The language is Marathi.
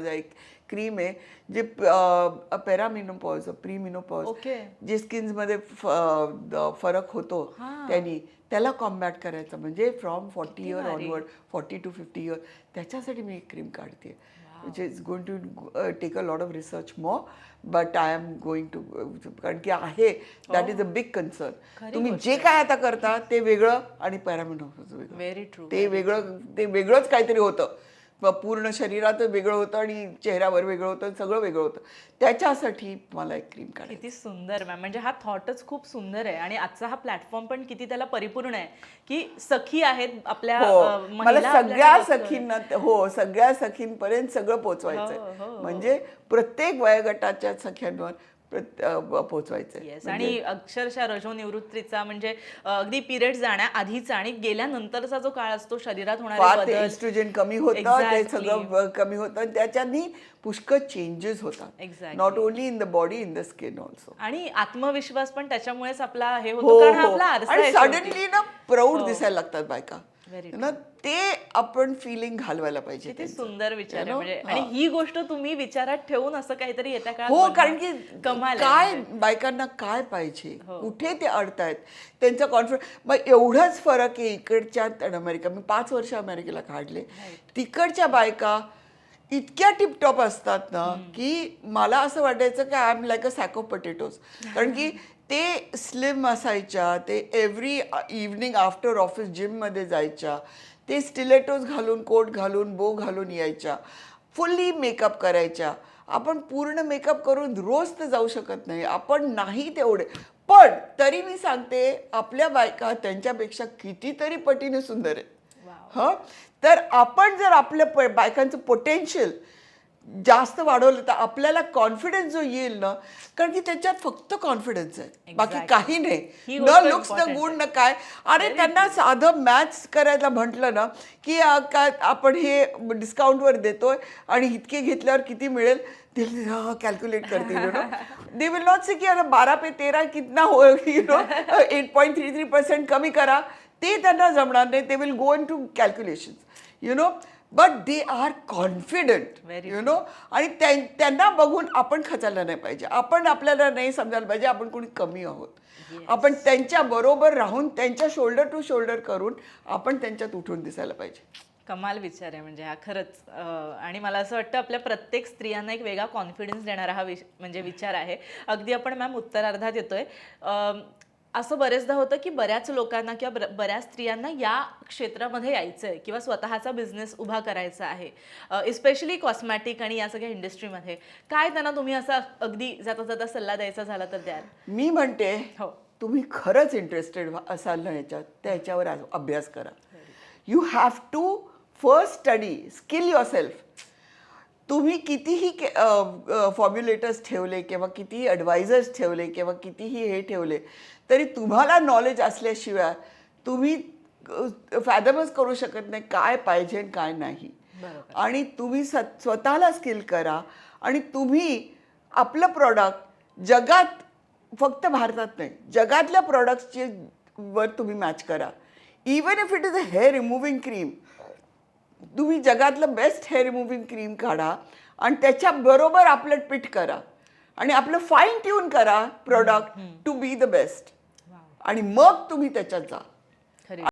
एक क्रीम आहे जे पॅरामिनोपॉज प्रीमिनोपॉज जे स्किन्समध्ये फरक होतो त्यांनी त्याला कॉम्बॅट करायचं म्हणजे from 40 year onward 40 to 50 year त्याच्यासाठी मी एक क्रीम काढते which is going to take a lot of research more but I am going to कारण की आहे that is a big concern तुम्ही जे काय आता करता ते वेगळं आणि पॅरामिनोपॉज वेगळं ते वेगळंच काहीतरी होतं पूर्ण शरीरात वेगळं होतं आणि चेहऱ्यावर वेगळं होतं सगळं वेगळं होतं त्याच्यासाठी मला एक क्रीम काढायची. किती सुंदर मॅम म्हणजे हा थॉटच खूप सुंदर आहे आणि आजचा हा प्लॅटफॉर्म पण किती त्याला परिपूर्ण आहे की सखी आहेत आपल्या मला सगळ्या सखींना सगळ्या सखींपर्यंत सगळं पोहोचवायचंय म्हणजे प्रत्येक वयोगटाच्या सख्यांवर पोहोचवायचं आणि अक्षरशः रजोनिवृत्तीचा म्हणजे अगदी पिरियड जाण्याआधीचा आणि गेल्यानंतरचा जो काळ असतो शरीरात होणारे बदल एस्ट्रोजन कमी होतं ते सगळं कमी होतं त्याच्यानी पुष्कळ चेंजेस होतात not only in the body in the skin also आणि आत्मविश्वास पण त्याच्यामुळेच आपला हे होतो कारण आपला आरसा आणि सडनली ना प्राऊड दिसायला लागतात बायका ना ते आपण फिलिंग घालवायला पाहिजे. किती सुंदर विचार आहे म्हणजे आणि ही गोष्ट तुम्ही विचारात ठेवून असं काहीतरी येत्या काळात हो कारण की काय बायकांना काय पाहिजे कुठे ते अडतायत त्यांचा कॉन्फिडन्स मग एवढाच फरक आहे इकडच्या अमेरिका मी 5 वर्ष अमेरिकेला काढले तिकडच्या बायका इतक्या टिपटॉप असतात ना की मला असं वाटायचं की I am like a sack of potatoes कारण की ते स्लिम असायच्या ते एव्हरी इव्हनिंग आफ्टर ऑफिस जिममध्ये जायच्या ते स्टिलेटोज घालून कोट घालून बो घालून यायच्या फुल्ली मेकअप करायच्या आपण पूर्ण मेकअप करून रोज तर जाऊ शकत नाही आपण नाही तेवढे पण तरी मी सांगते आपल्या बायका त्यांच्यापेक्षा कितीतरी पटीने सुंदर आहे तर आपण जर आपल्या बायकांचं पोटेन्शियल जास्त वाढवलं तर आपल्याला कॉन्फिडन्स जो येईल ना कारण की त्याच्यात फक्त कॉन्फिडन्स आहे बाकी काही नाही न लुक्स न गुण न काय अरे त्यांना साधं मॅथ्स करायला म्हटलं ना की काय आपण हे डिस्काउंटवर देतोय आणि इतके घेतल्यावर किती मिळेल ते कॅल्क्युलेट करतील you know they will not say की 12 पे 13 कितना हो यु नो 8.33% कमी करा ते त्यांना जमणार नाही they will go into calculations you know but they are confident you know आणि त्यांना बघून आपण खचायला नाही पाहिजे आपण आपल्याला नाही समजायला पाहिजे आपण कोणी कमी आहोत आपण त्यांच्या बरोबर राहून त्यांच्या शोल्डर टू शोल्डर करून आपण त्यांच्यात उठून दिसायला पाहिजे. कमाल विचार आहे म्हणजे हा खरंच आणि मला असं वाटतं आपल्या प्रत्येक स्त्रियांना एक वेगळा कॉन्फिडन्स देणारा हा म्हणजे विचार आहे. अगदी आपण मॅम उत्तरार्धात येतोय असं बरेचदा होतं की बऱ्याच लोकांना किंवा बऱ्याच स्त्रियांना या क्षेत्रामध्ये यायचं आहे किंवा स्वतःचा बिझनेस उभा करायचा आहे इस्पेशली कॉस्मॅटिक आणि या सगळ्या इंडस्ट्रीमध्ये काय त्यांना तुम्ही असा अगदी जाता जाता सल्ला द्यायचा झाला तर द्याल? मी म्हणते तुम्ही खरंच इंटरेस्टेड असाल ना याच्यात त्याच्यावर अभ्यास करा. You have to first study skill yourself. तुम्ही कितीही फॉर्म्युलेटर्स ठेवले किंवा कितीही ॲडवायझर्स ठेवले किंवा कितीही हे ठेवले तरी तुम्हाला नॉलेज असल्याशिवाय तुम्ही फॅदमच करू शकत नाही काय पाहिजे काय नाही. आणि तुम्ही स्वतःला स्किल करा आणि तुम्ही आपलं प्रॉडक्ट जगात फक्त भारतात नाही जगातल्या प्रॉडक्ट्सचे वर तुम्ही मॅच करा. Even if it is a hair removing cream तुम्ही जगातलं बेस्ट हेअर रिमूव्हिंग क्रीम काढा आणि त्याच्याबरोबर आपलं पिट करा आणि आपलं फाईन ट्यून करा product to be the best आणि मग तुम्ही त्याच्यात जा.